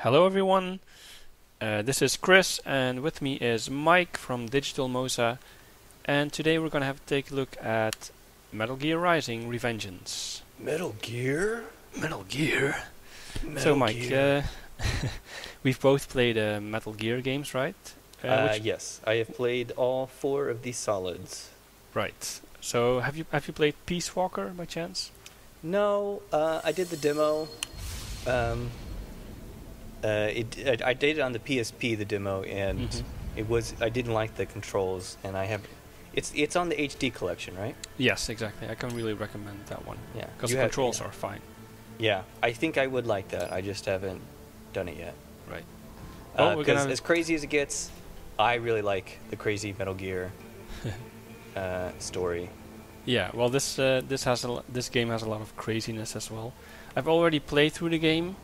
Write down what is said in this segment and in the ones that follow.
Hello everyone, this is Chris and with me is Mike from Digital Mosa, and today we're gonna have to take a look at Metal Gear Rising: Revengeance. Metal Gear? Metal Gear? Metal Mike, Gear. we've both played Metal Gear games, right? Yes, I have played all 4 of these solids. Right. So have you played Peace Walker by chance? No, I did the demo. I did it on the PSP, the demo, and I didn't like the controls, and it's on the HD collection, right? Yes, exactly. I can really recommend that one. Yeah, because the controls are fine. Yeah, I think I would like that. I just haven't done it yet. Right. Because as crazy as it gets, I really like the crazy Metal Gear story. Yeah, well, this game has a lot of craziness as well. I've already played through the game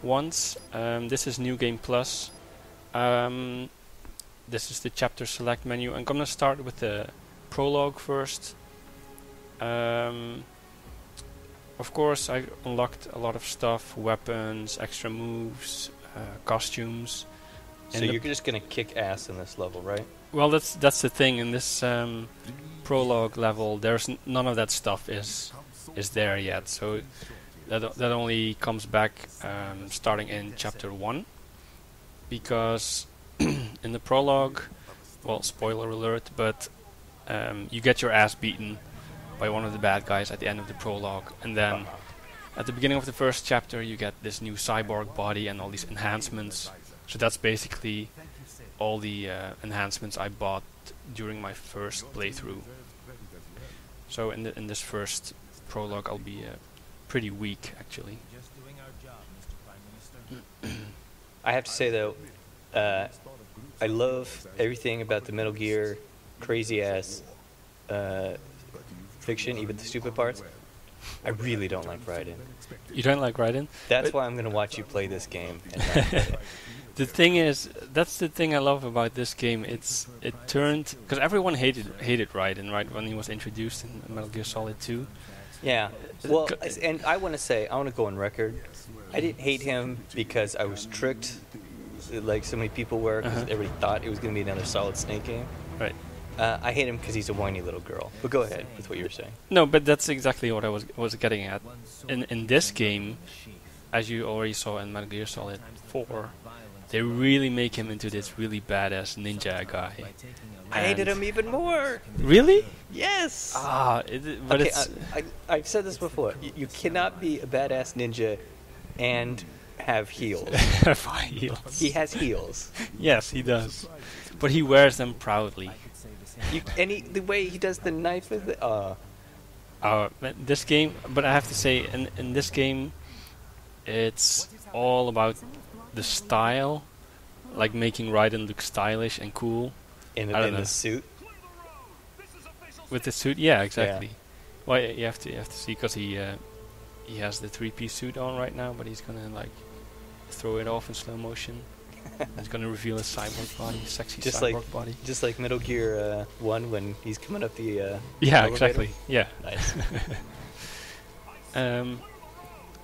once. This is New Game Plus. This is the chapter select menu. I'm gonna start with the prologue first. Of course, I unlocked a lot of stuff: weapons, extra moves, costumes. So you're just gonna kick ass in this level, right? Well, that's the thing. In this prologue level, there's none of that stuff is there yet. So that only comes back starting in chapter 1, because in the prologue, well, spoiler alert, but you get your ass beaten by one of the bad guys at the end of the prologue, and then at the beginning of the first chapter you get this new cyborg body and all these enhancements. So that's basically all the enhancements I bought during my first playthrough. So in this first prologue I'll be pretty weak, actually. I have to say though, I love everything about the Metal Gear crazy ass fiction, even the stupid parts. I really don't like Raiden. You don't like Raiden? That's why I'm going to watch you play this game. And not play it. The thing is, that's the thing I love about this game. It turned, because everyone hated Raiden, right, when he was introduced in Metal Gear Solid 2. Yeah. Well, and I want to go on record. I didn't hate him because I was tricked, like so many people were, because everybody thought it was going to be another Solid Snake game. Right. I hate him because he's a whiny little girl. But go ahead with what you were saying. No, but that's exactly what I was getting at. In this game, as you already saw in Metal Gear Solid 4, they really make him into this really badass ninja guy. I hated him even more. Really? Yes. But okay, it's I've said this before. You cannot be a badass ninja and have heels. heels. He has heels. Yes, he does. But he wears them proudly. The way he does the knife with it. This game, but I have to say, in this game, it's all about the style, like making Raiden look stylish and cool. In the suit. With the suit, yeah, exactly. Yeah. Well, you have to see, because he has the 3-piece suit on right now, but he's gonna like throw it off in slow motion. He's gonna reveal his cyborg body, sexy cyborg body. Just like Metal Gear 1 when he's coming up the yeah, elevator. exactly. Yeah. Nice.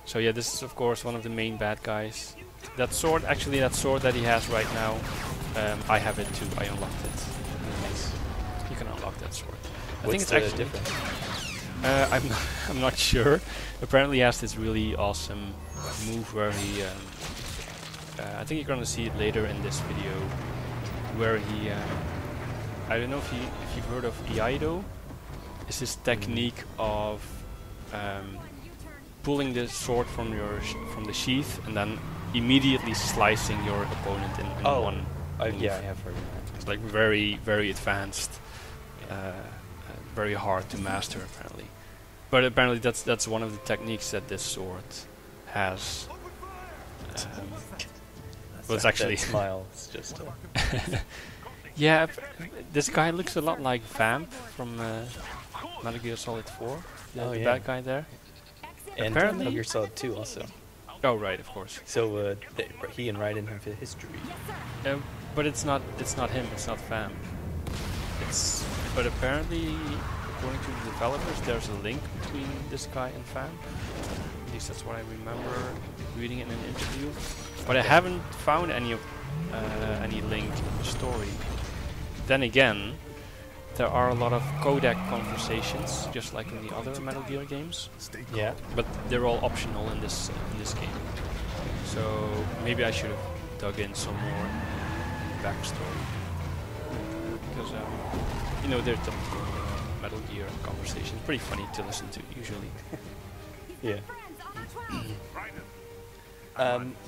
So yeah, this is of course one of the main bad guys. That sword that he has right now, I have it too. I unlocked it. Nice. You can unlock that sword. I What's think it's the actually difference? I'm not sure. Apparently, he has this really awesome move where he. I think you're gonna see it later in this video, where he. I don't know if you've heard of Iaido. It's this technique of pulling the sword from the sheath and then immediately slicing your opponent in one. Yeah, I have heard of that. It's like very, very advanced, very hard to master apparently. But apparently that's one of the techniques that this sword has. Well, it's actually that smile. It's just. Yeah, this guy looks a lot like Vamp from Metal Gear Solid 4. The bad guy there. And apparently Metal Gear Solid 2 also. Oh right, of course. So he and Raiden have a history. But it's not him. It's not Vamp. But apparently, according to the developers, there's a link between this guy and Vamp. At least that's what I remember reading in an interview. But I haven't found any link in the story. Then again, there are a lot of codec conversations, just like in the other Metal Gear games. Yeah. But they're all optional in this game. So maybe I should have dug in some more backstory. Because you know, they're typical Metal Gear conversations. Pretty funny to listen to usually. Yeah.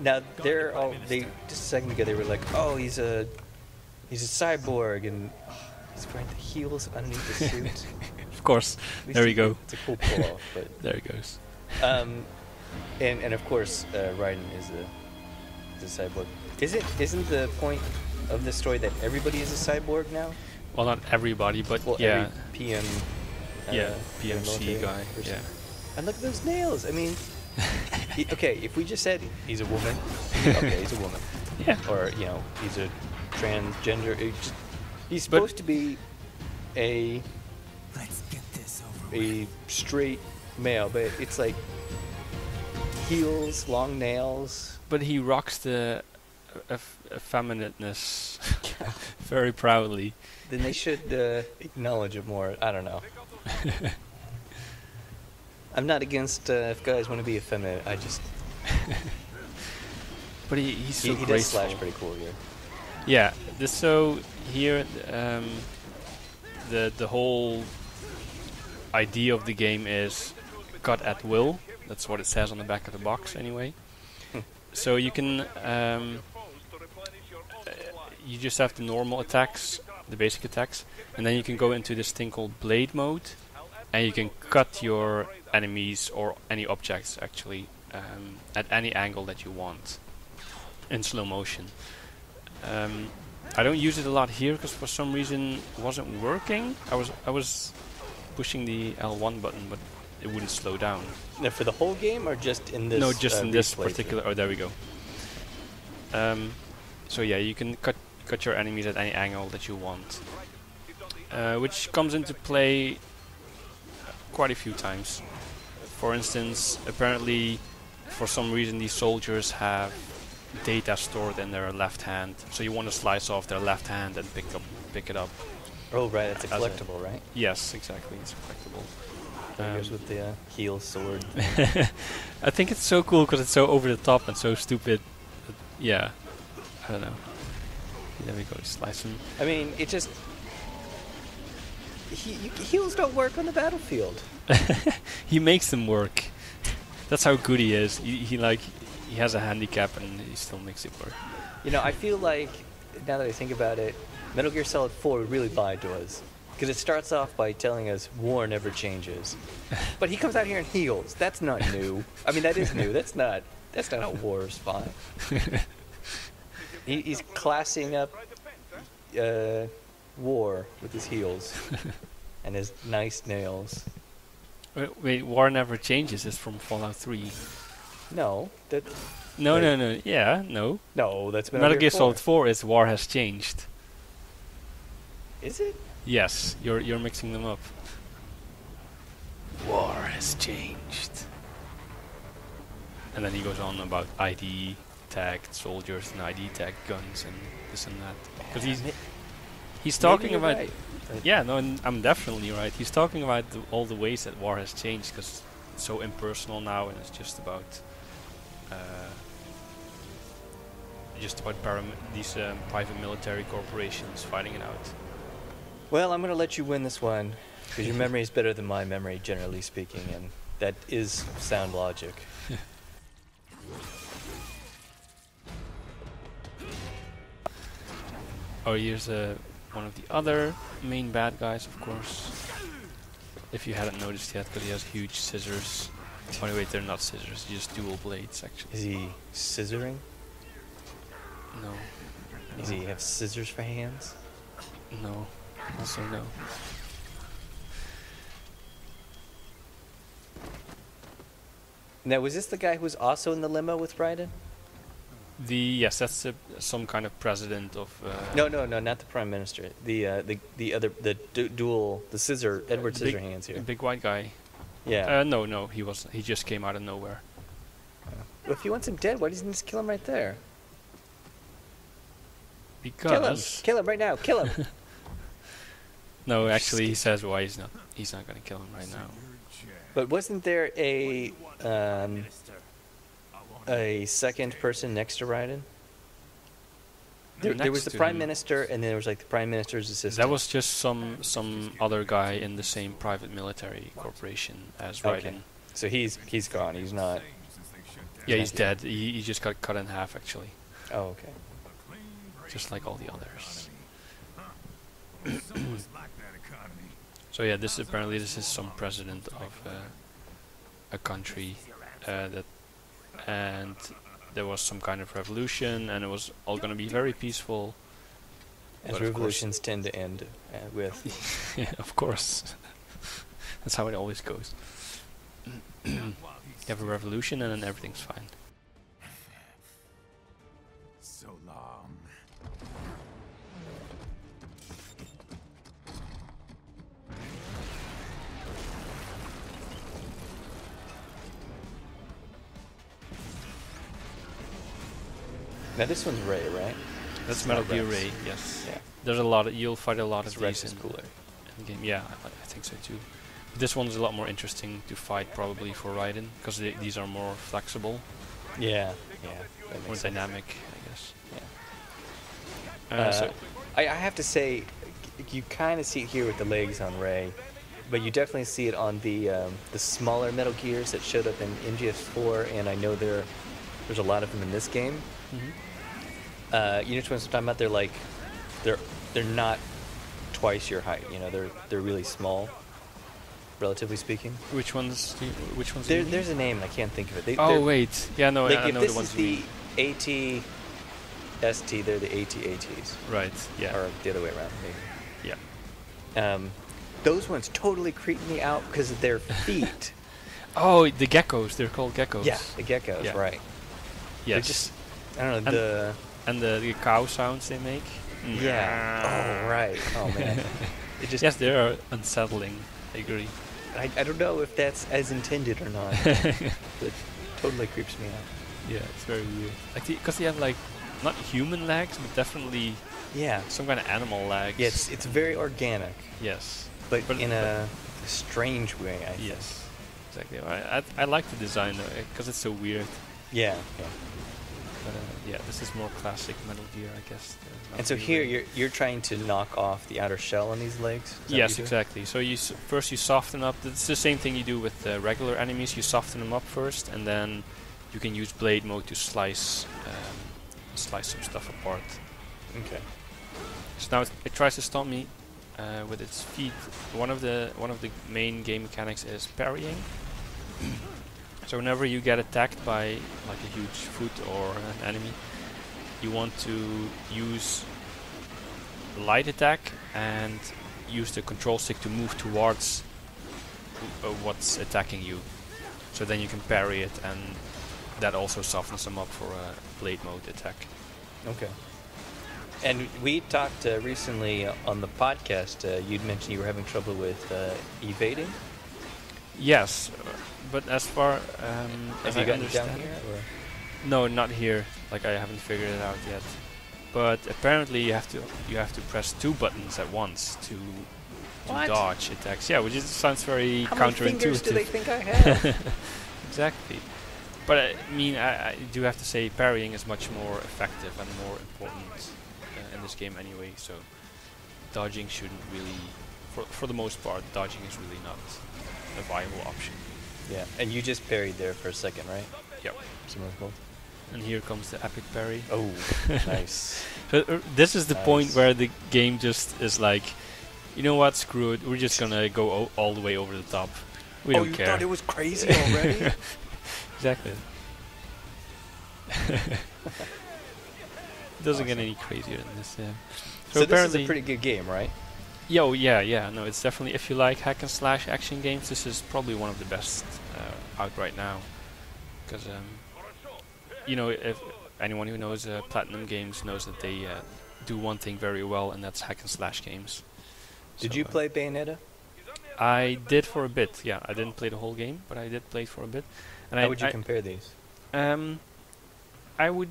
Now they just a second ago they were like, oh, he's a cyborg and he's wearing the heels underneath the suit. Of course. There we go. It's a cool pull-off, but there it goes. And of course, Raiden is the cyborg. Isn't the point of the story that everybody is a cyborg now? Well, not everybody, but yeah. Every PM. PMC guy. Person. Yeah. And look at those nails. I mean, okay, if we just said he's a woman, okay, he's a woman. Yeah. Or he's a transgender. He's supposed to be a straight male, but it's like heels, long nails. But he rocks the effeminateness very proudly. Then they should acknowledge it more. I don't know. I'm not against if guys want to be effeminate. I just. But he's so he graceful. does slash pretty cool here. Yeah. So here, the whole idea of the game is cut at will. That's what it says on the back of the box, anyway. So you can, you just have the normal attacks, the basic attacks, and then you can go into this thing called blade mode, and you can cut your enemies or any objects actually at any angle that you want in slow motion. I don't use it a lot here because for some reason it wasn't working. I was pushing the L1 button, but it wouldn't slow down. Now for the whole game or just in this? No, just in this replay particular. Oh, there we go. So yeah, you can cut your enemies at any angle that you want, which comes into play quite a few times. For instance, apparently, for some reason, these soldiers have data stored in their left hand, so you want to slice off their left hand and pick it up. Oh right, it's a collectible, right? Yes, exactly, it's a collectible. With the heel sword. I think it's so cool because it's so over the top and so stupid. Yeah, I don't know. There we go, slice him. I mean, it just heels don't work on the battlefield. He makes them work. That's how good he is. He has a handicap and he still makes it work. I feel like now that I think about it, Metal Gear Solid 4 really lied to us. Because it starts off by telling us war never changes. But he comes out here in heels. That's not new. I mean, that is new. That's not how war is fought. He's classing up war with his heels and his nice nails. Wait, war never changes is from Fallout 3. No. No. Yeah, no. No, that's Metal Gear Solid 4 is war has changed. Is it? Yes, you're mixing them up. War has changed. And then he goes on about ID tagged soldiers and ID tagged guns and this and that. Because he's talking about... Right. Yeah, no, I'm definitely right. He's talking about all the ways that war has changed because it's so impersonal now and it's just about... these private military corporations fighting it out. Well, I'm going to let you win this one, because your memory is better than my memory, generally speaking, and that is sound logic. Oh, here's one of the other main bad guys, of course. If you hadn't noticed yet, because he has huge scissors. Oh, wait, they're not scissors, just dual blades, actually. Is he scissoring? No. Does he have scissors for hands? No. Also no. Now, was this the guy who was also in the limo with Raiden? Yes, that's some kind of president of. No, not the prime minister. The other dual Scissor Edward Scissorhands here. The big white guy. Yeah. No, he wasn't. He just came out of nowhere. Well, if he wants him dead, why doesn't he just kill him right there? Because Kill him right now. Kill him. no, actually, he says why he's not. He's not going to kill him right now. But wasn't there a second person next to Raiden? There was the Prime Minister, and then there was like the Prime Minister's assistant. That was just some other guy in the same private military corporation as Raiden. Okay. So he's gone. He's not. Yeah, he's dead. He just got cut in half, actually. Oh, okay. Just like all the others. So yeah, this is some president of a country and there was some kind of revolution, and it was all going to be very peaceful. As revolutions tend to end with. Yeah, of course. That's how it always goes. You have a revolution, and then everything's fine. So long. Now this one's Ray, right? That's It's Metal not Gear Rex. Ray, yes. Yeah. There's a lot. You'll fight a lot of Rex these is cooler. in the game. Yeah, I think so too. This one's a lot more interesting to fight probably for Raiden, because these are more flexible, Yeah. Yeah. That more makes sense. dynamic, I guess. Yeah. So I have to say, you kind of see it here with the legs on Ray, but you definitely see it on the smaller Metal Gears that showed up in MGS4, and I know there's a lot of them in this game. You know which ones I'm talking about? They're not twice your height. You know, they're really small, relatively speaking. which ones? Do you mean? There's a name and I can't think of it. Oh wait, yeah, no, Like I if know the this ones is you mean. the AT-ST, they're the AT-ATs. Right. Yeah. Or the other way around, maybe. Yeah. Those ones totally creep me out because of their feet. Oh, the geckos. They're called geckos. Yeah, the geckos, Yeah. right. They're Yes. just, I don't know, And the cow sounds they make. yeah. Oh, right. Oh, man. It just, Yes, they are unsettling. I agree. I don't know if that's as intended or not. It totally creeps me out. Yeah, it's very weird. Like, because they have like not human legs, but definitely Yeah. some kind of animal legs. Yeah, it's very organic, Yes. but in a strange way, I think. Yes. Exactly. I like the design because it's so weird. Yeah, yeah. But yeah, this is more classic Metal Gear, I guess. And so here you're trying to knock off the outer shell on these legs? Is that what Yes, you're doing? exactly. So first you soften up. It's the same thing you do with regular enemies. You soften them up first, and then you can use blade mode to slice some stuff apart. Okay. So now it tries to stop me with its feet. One of the main game mechanics is parrying. So whenever you get attacked by like a huge foot or an enemy, you want to use light attack and use the control stick to move towards what's attacking you. So then you can parry it, and that also softens them up for a blade mode attack. Okay. And we talked recently on the podcast, you'd mentioned you were having trouble with evading. Yes, but as far as Have you I gotten it understand, down here? Or? no, not here. Like I haven't figured it out yet. But apparently you have to press two buttons at once to What? dodge attacks. Yeah, which sounds very How counterintuitive. many fingers do they think I have? Exactly. But I mean, I do have to say parrying is much more effective and more important in this game anyway. So dodging shouldn't really, for the most part, dodging is really not a viable option. Yeah, and you just parried there for a second, right? Yep. Someone's gold. And here comes the epic parry. Oh, nice. So this is the point Nice. where the game just is like, you know what, screw it, we're just gonna go all the way over the top. We Oh, don't you care. thought it was crazy already? Exactly. It doesn't get any crazier than this, yeah. So this is apparently, a pretty good game, right? yeah, no, it's definitely, if you like hack and slash action games, this is probably one of the best out right now. Because, you know, if anyone who knows Platinum Games knows that they do one thing very well, and that's hack and slash games. Did So, you play Bayonetta? I did for a bit, yeah. I didn't play the whole game, but I did play it for a bit. And How would you compare these? I would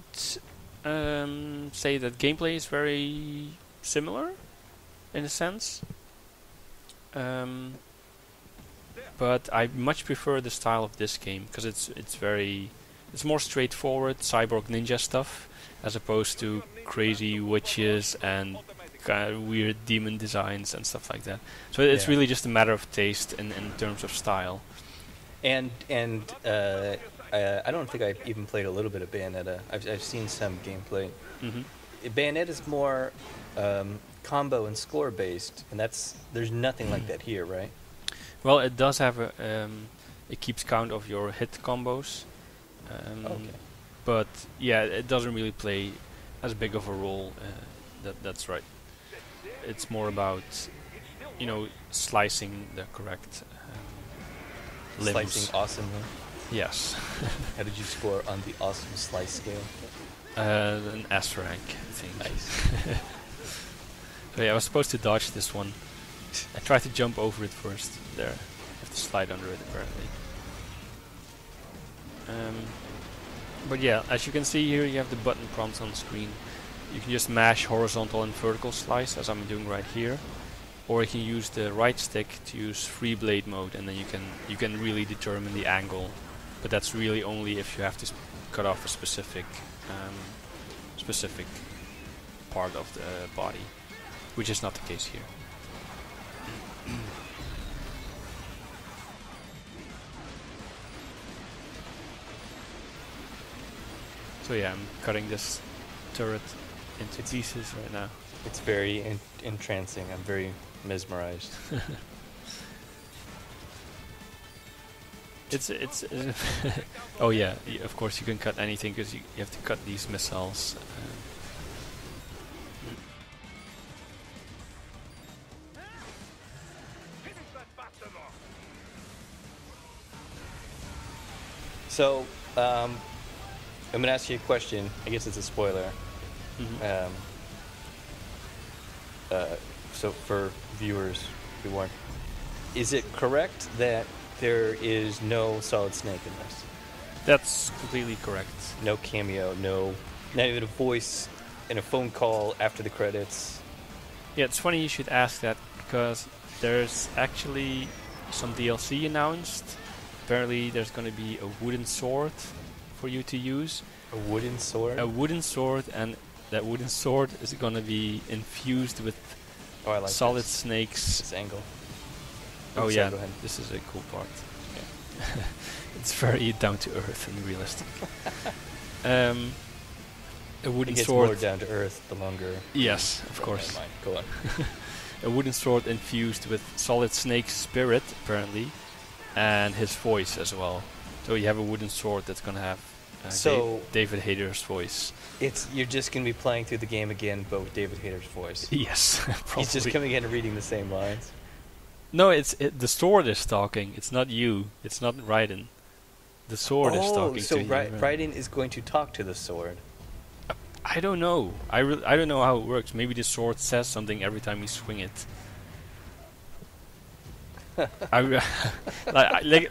say that gameplay is very similar in a sense. But I much prefer the style of this game because it's more straightforward cyborg ninja stuff as opposed to crazy witches and kind of weird demon designs and stuff like that. So it's really just a matter of taste in terms of style. And I don't think I've even played a little bit of Bayonetta. I've seen some gameplay. Bayonetta is more combo and score based, and there's nothing like that here, right? Well, it does have it keeps count of your hit combos, Okay. but yeah, it doesn't really play as big of a role. That's right. It's more about slicing the correct limbs. Slicing awesomely. Yes. How did you score on the awesome slice scale? An S rank, I think. Nice. So yeah, I was supposed to dodge this one. I tried to jump over it first. There, you have to slide under it apparently. But yeah, as you can see here, you have the button prompts on screen. You can just mash horizontal and vertical slice, as I'm doing right here, or you can use the right stick to use free blade mode, and then you can really determine the angle. But that's really only if you have to cut off a specific part of the body, which is not the case here. So yeah, I'm cutting this turret into pieces right now. It's very entrancing. I'm very mesmerized. It's oh yeah, of course you can cut anything because you have to cut these missiles. So, I'm going to ask you a question. I guess it's a spoiler. So for viewers who aren't, is it correct that there is no Solid Snake in this? That's completely correct. No cameo, not even a voice in a phone call after the credits. Yeah, it's funny you should ask that because there's actually some DLC announced. Apparently there's going to be a wooden sword for you to use. A wooden sword? A wooden sword, and that wooden sword is going to be infused with I like Solid this. Snake's... This angle. Oh Oops, yeah, go ahead. this is a cool part. Yeah. It's very down to earth and realistic. A wooden It gets sword. more down to earth the longer... Yes, of Oh, course. never mind. Go on. A wooden sword infused with Solid Snake's spirit, apparently, and his voice as well. So you have a wooden sword that's gonna have David Hayter's voice. You're just going to be playing through the game again, but with David Hayter's voice. Yes, probably. He's just coming in and reading the same lines. No, the sword is talking. It's not you. It's not Raiden. The sword is talking so to you. Raiden is going to talk to the sword. I don't know. I don't know how it works. Maybe the sword says something every time you swing it.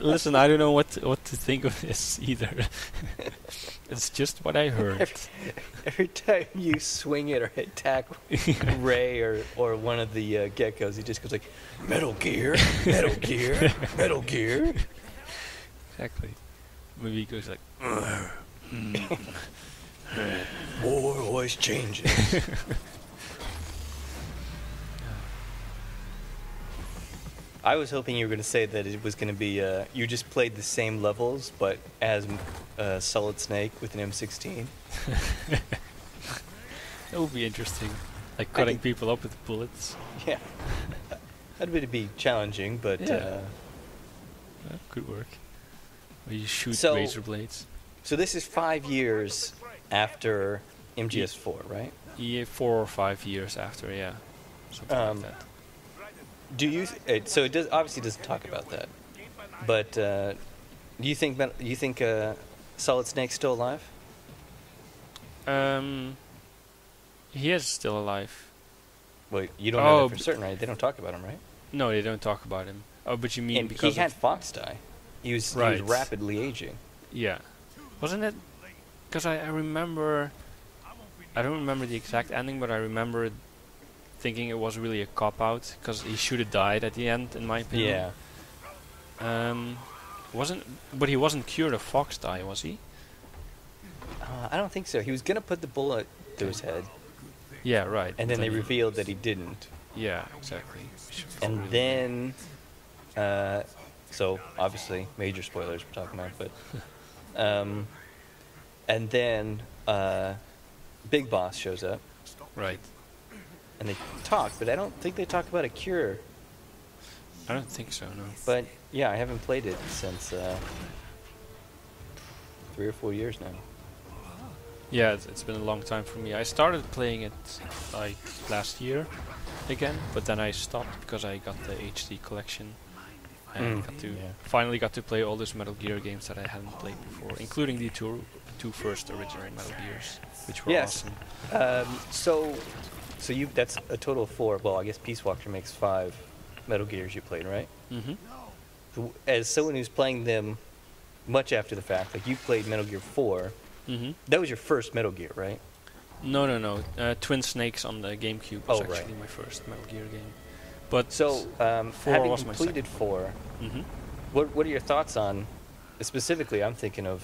Listen, I don't know what to think of this either. It's just what I heard. Every time you swing it or attack Ray or one of the geckos, he just goes like, Metal Gear, Metal Gear, Metal Gear. Exactly. Maybe he goes like, War always changes. I was hoping you were going to say that it was going to be you just played the same levels, but as Solid Snake with an M16. That would be interesting. Like cutting people up with bullets. Yeah, that would be challenging, but Yeah, could work. Or you shoot So- razor blades. so this is 5 years after MGS4, right? Yeah, 4 or 5 years after, yeah, something like that. Do you? So it does obviously doesn't talk about that, but do you think Solid Snake's still alive? He is still alive. Well, you don't know Oh, that for certain, right? They don't talk about him, right? No, they don't talk about him. Oh, but you mean And because he had Fox die. He was Right. rapidly aging. yeah, wasn't it? Because I remember I don't remember the exact ending, but I remember thinking it was really a cop out because he should have died at the end, in my opinion. Yeah. Wasn't, but he wasn't cured of Fox die, was he? I don't think so. He was gonna put the bullet through his head, Yeah, right. and then they revealed that he didn't. Yeah, exactly. And then, so obviously major spoilers we're talking about, but, and then Big Boss shows up, Right. and they talk, but I don't think they talk about a cure. I don't think so, no. But yeah, I haven't played it since 3 or 4 years now. Yeah, it's been a long time for me. I started playing it like last year again, but then I stopped because I got the HD collection and finally got to play all those Metal Gear games that I hadn't played before, including the two first original Metal Gears, which were awesome. So you that's a total of 4. Well, I guess Peace Walker makes 5 Metal Gears you played, right? Mm-hmm. As someone who's playing them much after the fact, like you played Metal Gear 4. Mm-hmm. That was your first Metal Gear, right? No. Twin Snakes on the GameCube was actually my first Metal Gear game. But so, 4 having was my completed second. 4, Mm-hmm. what are your thoughts on? Specifically, I'm thinking of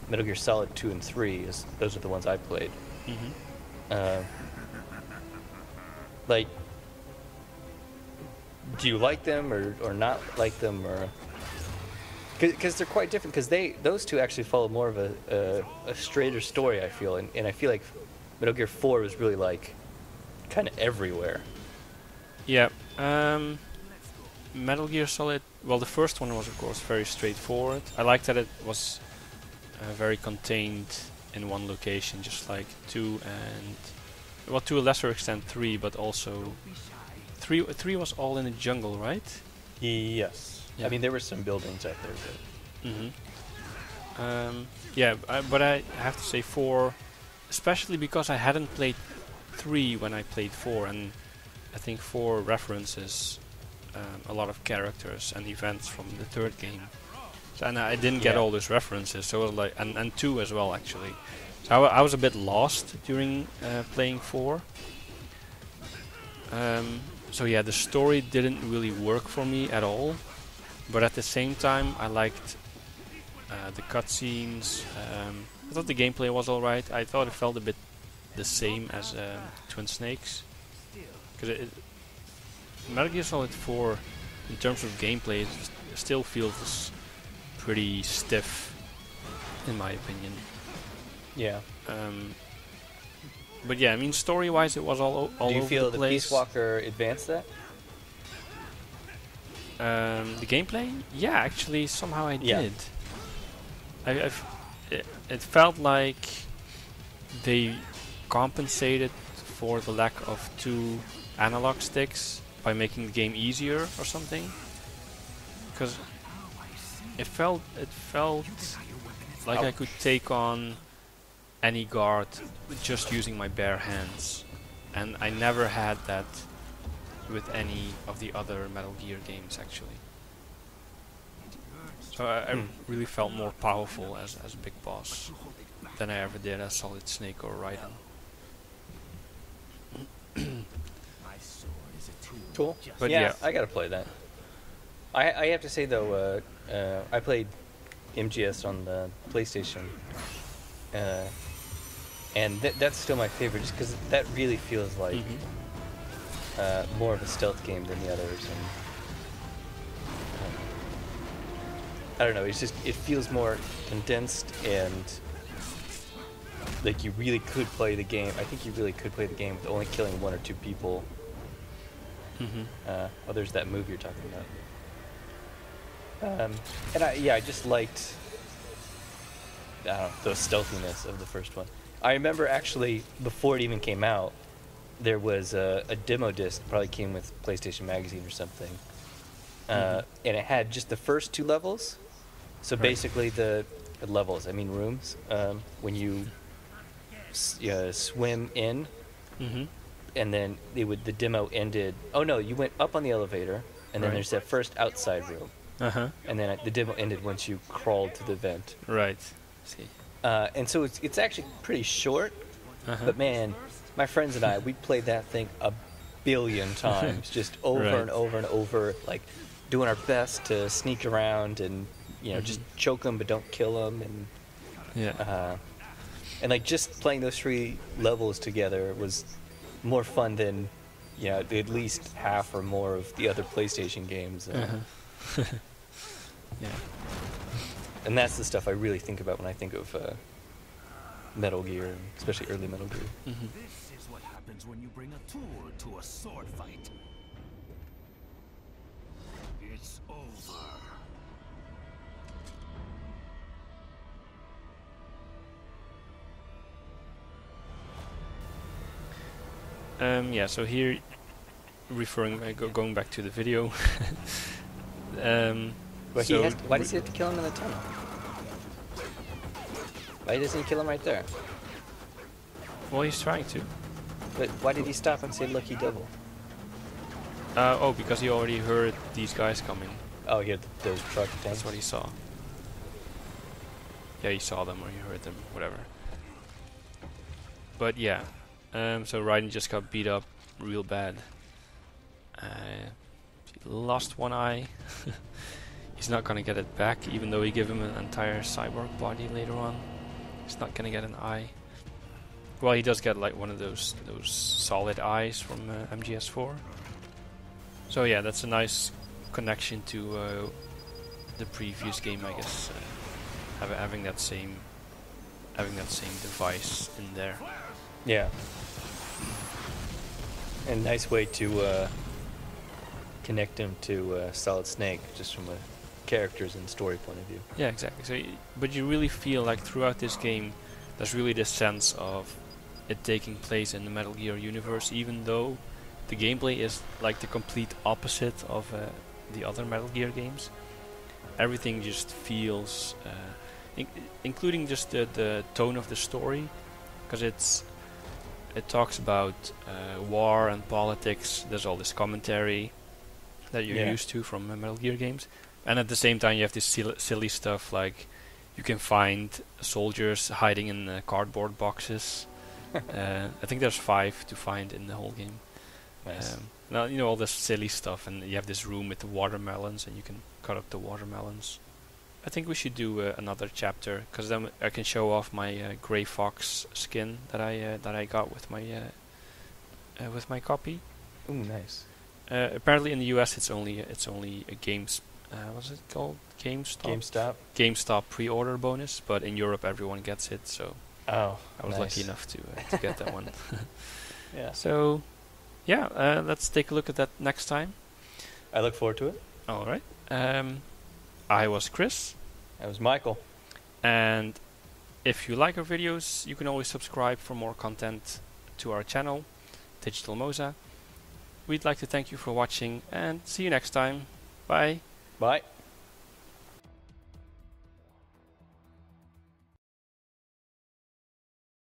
Metal Gear Solid 2 and 3. Those are the ones I played. Mm-hmm. Like, do you like them or not like them, or? Because they're quite different. Because those two actually follow more of a straighter story, I feel, and I feel like Metal Gear 4 was really like kind of everywhere. Yeah. Metal Gear Solid. Well, the first one was of course very straightforward. I liked that it was very contained in one location, just like 2 and, well, to a lesser extent 3, but also 3 was all in the jungle, right? Yes. Yeah. I mean, there were some buildings out there, but... Mm-hmm. Yeah, but I have to say 4, especially because I hadn't played 3 when I played 4, and I think 4 references a lot of characters and events from the third game. So, and I didn't get all those references, so it was like, and 2 as well actually. So I was a bit lost during playing 4. So yeah, the story didn't really work for me at all. But at the same time, I liked the cutscenes. I thought the gameplay was alright. I thought it felt a bit the same as Twin Snakes. Because Metal Gear Solid 4, in terms of gameplay, it still feels pretty stiff, in my opinion. Yeah. But yeah, I mean, story-wise, it was all over the place. Do you feel the Peace Walker advanced that? The gameplay? Yeah, actually, somehow I did. It felt like they compensated for the lack of 2 analog sticks by making the game easier or something. Because it felt like I could take on any guard just using my bare hands, and I never had that with any of the other Metal Gear games actually. So I really felt more powerful as Big Boss than I ever did as Solid Snake or Raiden. Cool. But yeah, I gotta play that. I have to say though, I played MGS on the PlayStation, and that's still my favorite, just because that really feels like more of a stealth game than the others, and I don't know. It feels more condensed, and like you really could play the game. I think you really could play the game with only killing 1 or 2 people. Oh, there's that move you're talking about. And I just liked the stealthiness of the first one. I remember actually, before it even came out, there was a demo disc, probably came with PlayStation Magazine or something, and it had just the first 2 levels. So basically the levels, I mean rooms, when you swim in, and then the demo ended. Oh no, you went up on the elevator, and then there's that first outside room, and then the demo ended once you crawled to the vent. Right. See. And so it's actually pretty short, But man, my friends and I, we played that thing a billion times, just over Right. and over and over, like doing our best to sneak around and just choke them but don't kill them, Yeah. and like just playing those 3 levels together was more fun than at least half or more of the other PlayStation games. Yeah. And that's the stuff I really think about when I think of Metal Gear, and especially early Metal Gear. This is what happens when you bring a tool to a sword fight. It's over. Yeah. So here, going back to the video. But so why does he have to kill him in the tunnel? Why doesn't he kill him right there? well, he's trying to. But why did he stop and say lucky double? Oh, because he already heard these guys coming. Oh, he had those truck tanks. That's what he saw. Yeah, he saw them or he heard them, whatever. But yeah, so Raiden just got beat up real bad. He lost one eye. He's not gonna get it back, even though he gave him an entire cyborg body later on. He's not gonna get an eye. Well, he does get like one of those solid eyes from MGS4. So yeah, that's a nice connection to the previous game, I guess. Having that same device in there. Yeah. And nice way to connect him to Solid Snake, just from a characters and story point of view. Yeah, exactly. So, but you really feel like throughout this game, there's really this sense of it taking place in the Metal Gear universe, even though the gameplay is like the complete opposite of the other Metal Gear games. Everything just feels, including just the tone of the story, because it talks about war and politics. There's all this commentary that you're used to from Metal Gear games, and at the same time you have this silly stuff like you can find soldiers hiding in cardboard boxes. I think there's 5 to find in the whole game. Nice. Now all this silly stuff, and you have this room with the watermelons, and you can cut up the watermelons. I think we should do another chapter, because then I can show off my Grey Fox skin that I got with my copy. Ooh, nice. Apparently in the US it's only a what's it called? GameStop pre-order bonus, but in Europe everyone gets it, so Oh, I was lucky enough to get that one. Yeah. So, yeah, let's take a look at that next time. I look forward to it. All right. I was Chris, That was Michael. and if you like our videos, you can always subscribe for more content to our channel, Digital Moza. We'd like to thank you for watching, and see you next time. Bye. Bye.